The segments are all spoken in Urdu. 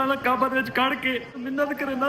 ਨਾਲ ਕਬਰ ਵਿੱਚ ਕੱਢ ਕੇ ਮਿੰਨਤ ਕਰਨਾ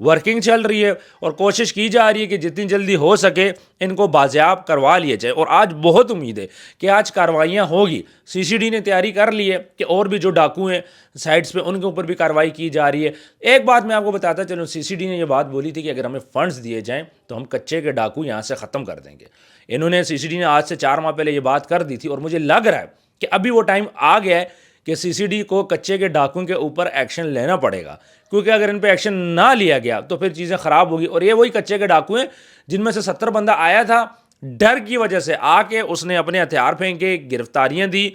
ورکنگ چل رہی ہے اور کوشش کی جا رہی ہے کہ جتنی جلدی ہو سکے ان کو بازیاب کروا لیا جائے. اور آج بہت امید ہے کہ آج کارروائیاں ہوگی. سی سی ڈی نے تیاری کر لی ہے کہ اور بھی جو ڈاکو ہیں سائٹس پہ ان کے اوپر بھی کارروائی کی جا رہی ہے. ایک بات میں آپ کو بتاتا چلوں, سی سی ڈی نے یہ بات بولی تھی کہ اگر ہمیں فنڈز دیے جائیں تو ہم کچے کے ڈاکو یہاں سے ختم کر دیں گے. انہوں نے سی سی ڈی نے آج سے 4 ماہ پہلے یہ بات کر دی تھی اور مجھے لگ رہا ہے کہ ابھی وہ ٹائم آ گیا ہے کہ سی سی ڈی کو کچے کے ڈاکوؤں کے اوپر ایکشن لینا پڑے گا, کیونکہ اگر ان پہ ایکشن نہ لیا گیا تو پھر چیزیں خراب ہوگی. اور یہ وہی کچے کے ڈاکو ہیں جن میں سے 70 بندہ آیا تھا, ڈر کی وجہ سے آ کے اس نے اپنے ہتھیار پھینکے, گرفتاریاں دی,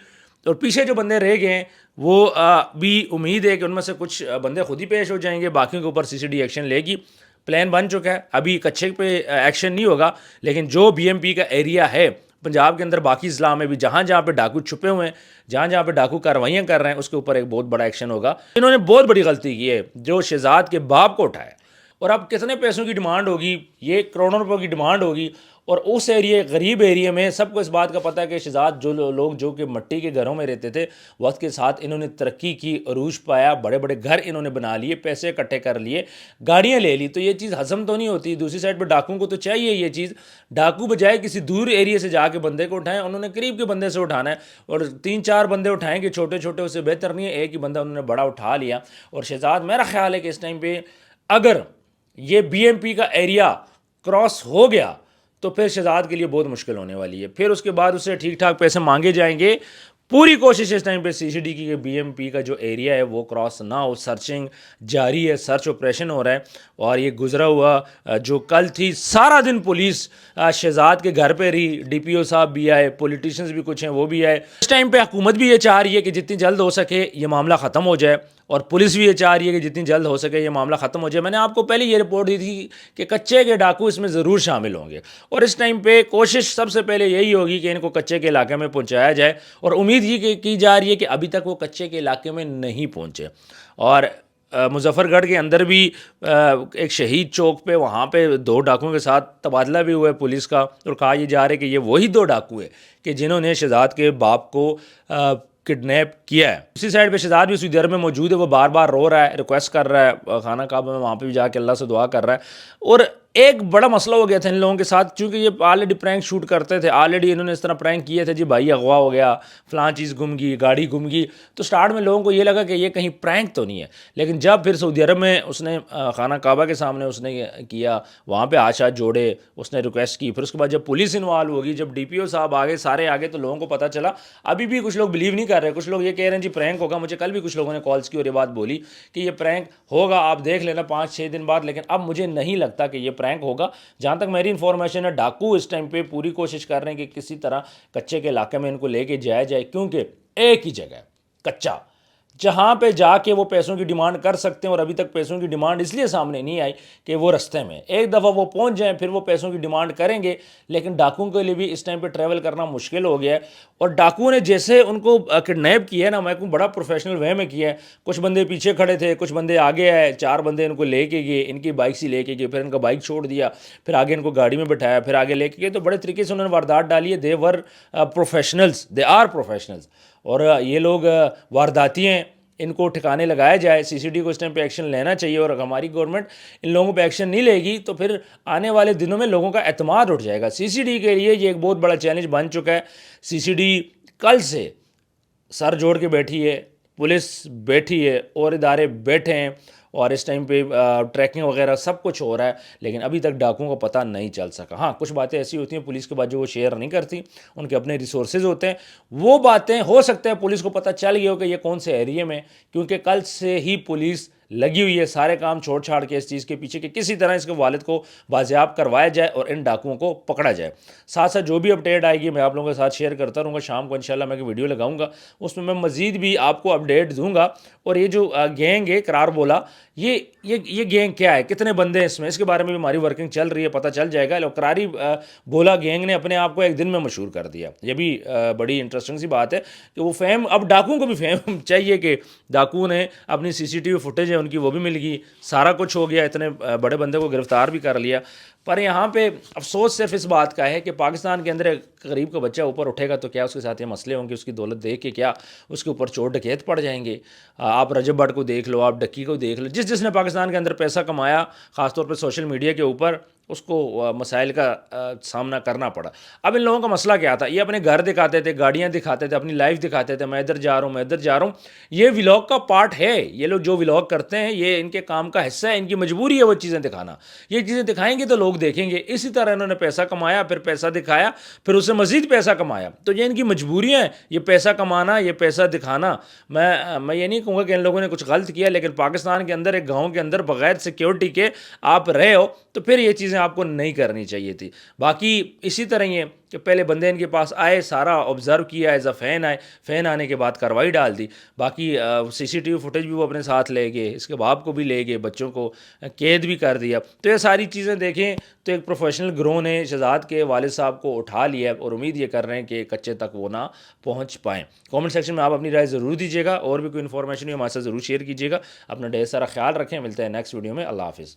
اور پیچھے جو بندے رہ گئے ہیں وہ بھی امید ہے کہ ان میں سے کچھ بندے خود ہی پیش ہو جائیں گے, باقیوں کے اوپر سی سی ڈی ایکشن لے گی. پلان بن چکا ہے, ابھی کچے پہ ایکشن نہیں ہوگا, لیکن جو بی ایم پی کا ایریا ہے پنجاب کے اندر, باقی اضلاع میں بھی جہاں جہاں پہ ڈاکو چھپے ہوئے ہیں, جہاں جہاں پہ ڈاکو کارروائیاں کر رہے ہیں, اس کے اوپر ایک بہت بڑا ایکشن ہوگا. انہوں نے بہت بڑی غلطی کی ہے جو شہزاد کے باپ کو اٹھایا, اور اب کتنے پیسوں کی ڈیمانڈ ہوگی, یہ کروڑوں روپے کی ڈیمانڈ ہوگی. اور اس ایریے غریب ایریے میں سب کو اس بات کا پتہ ہے کہ شہزاد جو لوگ جو کہ مٹی کے گھروں میں رہتے تھے, وقت کے ساتھ انہوں نے ترقی کی, عروج پایا, بڑے بڑے گھر انہوں نے بنا لیے, پیسے اکٹھے کر لیے, گاڑیاں لے لی, تو یہ چیز ہضم تو نہیں ہوتی. دوسری سائڈ پہ ڈاکوؤں کو تو چاہیے یہ چیز, ڈاکو بجائے کسی دور ایریے سے جا کے بندے کو اٹھائیں, انہوں نے قریب کے بندے سے اٹھانا ہے, اور 3-4 بندے اٹھائیں گے چھوٹے چھوٹے, اس سے بہتر نہیں ہے ایک ہی بندہ انہوں نے بڑا اٹھا لیا. اور شہزاد میرا خیال ہے کہ اس ٹائم پہ اگر یہ بی ایم پی کا ایریا کراس ہو گیا تو پھر شہزاد کے لیے بہت مشکل ہونے والی ہے. پھر اس کے بعد اسے ٹھیک ٹھاک پیسے مانگے جائیں گے. پوری کوشش اس ٹائم پہ سی سی ڈی کی کہ بی ایم پی کا جو ایریا ہے وہ کراس نہ ہو. سرچنگ جاری ہے, سرچ آپریشن ہو رہا ہے, اور یہ گزرا ہوا جو کل تھی سارا دن پولیس شہزاد کے گھر پہ رہی, ڈی پی او صاحب بھی آئے, پولیٹیشنز بھی کچھ ہیں وہ بھی آئے. اس ٹائم پہ حکومت بھی یہ چاہ رہی ہے کہ جتنی جلد ہو سکے یہ معاملہ ختم ہو جائے, اور پولیس بھی یہ چاہ رہی ہے کہ جتنی جلد ہو سکے یہ معاملہ ختم ہو جائے. میں نے آپ کو پہلے یہ رپورٹ دی تھی کہ کچے کے ڈاکو اس میں ضرور شامل ہوں گے, اور اس ٹائم پہ کوشش سب سے پہلے یہی ہوگی کہ ان کو کچے کے علاقے میں پہنچایا جائے, اور امید یہ کی جا رہی ہے کہ ابھی تک وہ کچے کے علاقے میں نہیں پہنچے. اور مظفر گڑھ کے اندر بھی ایک شہید چوک پہ وہاں پہ 2 ڈاکوؤں کے ساتھ تبادلہ بھی ہوا ہے پولیس کا, اور کہا یہ جا رہا ہے کہ یہ وہی 2 ڈاکو ہیں کہ جنہوں نے شہزاد کے باپ کو کڈنیپ کیا ہے. اسی سائڈ پہ شہزاد بھی سعودی عرب میں موجود ہے, وہ بار بار رو رہا ہے, ریکویسٹ کر رہا ہے خانہ کعبہ میں, وہاں پہ بھی جا کے اللہ سے دعا کر رہا ہے. اور ایک بڑا مسئلہ ہو گیا تھا ان لوگوں کے ساتھ, چونکہ یہ آلریڈی پرینک شوٹ کرتے تھے, آلریڈی انہوں نے اس طرح پرینک کیے تھے, جی بھائی اغوا ہو گیا, فلاں چیز گم گئی, گاڑی گم گئی. تو سٹارٹ میں لوگوں کو یہ لگا کہ یہ کہیں پرینک تو نہیں ہے, لیکن جب پھر سعودی عرب میں اس نے خانہ کعبہ کے سامنے اس نے کیا, وہاں پہ ہاتھ جوڑے, اس نے ریکویسٹ کی, پھر اس کے بعد جب پولیس انوالو ہوگی, جب ڈی پی او صاحب آگے, سارے آگے, تو لوگوں کو پتہ چلا. ابھی بھی کچھ لوگ بلیو نہیں کر رہے, کچھ لوگ یہ کہہ رہے ہیں جی پرینک ہوگا. مجھے کل بھی کچھ لوگوں نے کالز کی اور یہ بات بولی کہ یہ پرینک ہوگا, آپ دیکھ لینا 5-6 دن بعد, لیکن اب مجھے نہیں لگتا کہ یہ پرینک ہوگا. جہاں تک میری انفارمیشن ہے ڈاکو اس ٹائم پہ پوری کوشش کر رہے ہیں کہ کسی طرح کچے کے علاقے میں ان کو لے کے جایا جائے, کیونکہ ایک ہی جگہ کچا جہاں پہ جا کے وہ پیسوں کی ڈیمانڈ کر سکتے ہیں, اور ابھی تک پیسوں کی ڈیمانڈ اس لیے سامنے نہیں آئی کہ وہ رستے میں ایک دفعہ وہ پہنچ جائیں پھر وہ پیسوں کی ڈیمانڈ کریں گے. لیکن ڈاکوؤں کے لیے بھی اس ٹائم پہ ٹریول کرنا مشکل ہو گیا ہے, اور ڈاکوؤں نے جیسے ان کو کڈنیپ کیا ہے نا, میں کو بڑا پروفیشنل وے میں کیا ہے. کچھ بندے پیچھے کھڑے تھے, کچھ بندے آگے آئے, 4 بندے ان کو لے کے گئے, ان کی بائک سے لے کے گئے, پھر ان کا بائک چھوڑ دیا, پھر آگے ان کو گاڑی میں بٹھایا, پھر آگے لے کے گئے. تو بڑے طریقے سے انہوں نے واردات ڈالی ہے. دے ور پروفیشنلز, دے آر پروفیشنلز, اور یہ لوگ وارداتی ہیں. ان کو ٹھکانے لگایا جائے, سی سی ڈی کو اس ٹائم پہ ایکشن لینا چاہیے. اور ہماری گورنمنٹ ان لوگوں پہ ایکشن نہیں لے گی تو پھر آنے والے دنوں میں لوگوں کا اعتماد اٹھ جائے گا. سی سی ڈی کے لیے یہ ایک بہت بڑا چیلنج بن چکا ہے. سی سی ڈی کل سے سر جوڑ کے بیٹھی ہے, پولیس بیٹھی ہے, اور ادارے بیٹھے ہیں, اور اس ٹائم پہ ٹریکنگ وغیرہ سب کچھ ہو رہا ہے, لیکن ابھی تک ڈاکوؤں کو پتہ نہیں چل سکا. ہاں کچھ باتیں ایسی ہوتی ہیں پولیس کے بعد جو وہ شیئر نہیں کرتی, ان کے اپنے ریسورسز ہوتے ہیں. وہ باتیں ہو سکتا ہے پولیس کو پتہ چل گیا ہو کہ یہ کون سے ایریے میں, کیونکہ کل سے ہی پولیس لگی ہوئی ہے سارے کام چھوڑ چھاڑ کے اس چیز کے پیچھے کہ کسی طرح اس کے والد کو بازیاب کروایا جائے اور ان ڈاکوؤں کو پکڑا جائے. ساتھ ساتھ جو بھی اپڈیٹ آئے گی میں آپ لوگوں کے ساتھ شیئر کرتا رہوں گا. شام کو انشاءاللہ میں ایک ویڈیو لگاؤں گا, اس میں مزید بھی آپ کو اپڈیٹ دوں گا. اور یہ جو گینگ ہے قرار بولا, یہ گینگ کیا ہے, کتنے بندے ہیں اس میں, اس کے بارے میں بھی ہماری ورکنگ چل رہی ہے, پتہ چل جائے گا. قراری بولا گینگ نے اپنے آپ کو ایک دن میں مشہور کر دیا. یہ بھی بڑی انٹرسٹنگ سی بات ہے کہ وہ فیم, اب ڈاکوؤں کو بھی فیم چاہیے کہ ڈاکوؤں نے اپنی سی سی ٹی وی فوٹیج ہے ان کی وہ بھی مل گئی, سارا کچھ ہو گیا, اتنے بڑے بندے کو گرفتار بھی کر لیا. پر یہاں پہ افسوس صرف اس بات کا ہے کہ پاکستان کے اندر ایک غریب کا بچہ اوپر اٹھے گا تو کیا اس کے ساتھ یہ مسئلے ہوں گے، اس کی دولت دیکھ کے کیا اس کے اوپر چور ڈکیت پڑ جائیں گے؟ آپ رجب بٹ کو دیکھ لو، آپ ڈکی کو دیکھ لو، جس نے پاکستان کے اندر پیسہ کمایا خاص طور پہ سوشل میڈیا کے اوپر، اس کو مسائل کا سامنا کرنا پڑا۔ اب ان لوگوں کا مسئلہ کیا تھا؟ یہ اپنے گھر دکھاتے تھے، گاڑیاں دکھاتے تھے، اپنی لائف دکھاتے تھے، میں ادھر جا رہا ہوں، میں ادھر جا رہا ہوں۔ یہ ولاگ کا پارٹ ہے، یہ لوگ جو ولاگ کرتے ہیں یہ ان کے کام کا حصہ ہے، ان کی مجبوری ہے وہ چیزیں دکھانا۔ یہ چیزیں دکھائیں گے تو لوگ دیکھیں گے۔ اسی طرح انہوں نے پیسہ کمایا، پھر پیسہ دکھایا، پھر اسے مزید پیسہ کمایا۔ تو یہ ان کی مجبوریاں ہیں، یہ پیسہ کمانا، یہ پیسہ دکھانا۔ میں یہ نہیں کہوں گا کہ ان لوگوں نے کچھ غلط کیا، لیکن پاکستان کے اندر ایک گاؤں کے اندر بغیر سیکیورٹی کے آپ رہے ہو تو پھر یہ چیزیں آپ کو نہیں کرنی چاہیے تھی۔ باقی اسی طرح یہ کہ پہلے بندے ان کے پاس آئے، سارا آبزرو کیا، ایز اے فین آئے، فین آنے کے بعد کارروائی ڈال دی۔ باقی سی سی ٹی وی فوٹیج بھی وہ اپنے ساتھ لے گئے، اس کے باپ کو بھی لے گئے، بچوں کو قید بھی کر دیا۔ تو یہ ساری چیزیں دیکھیں تو ایک پروفیشنل گروہ نے شہزاد کے والد صاحب کو اٹھا لیا ہے، اور امید یہ کر رہے ہیں کہ کچے تک وہ نہ پہنچ پائیں۔ کامنٹ سیکشن میں آپ اپنی رائے ضرور دیجیے گا، اور بھی کوئی انفارمیشن ہو ہمارے ساتھ ضرور شیئر کیجیے گا۔ اپنا ڈھیر سارا خیال رکھیں، ملتے ہیں نیکسٹ ویڈیو میں۔ اللہ حافظ۔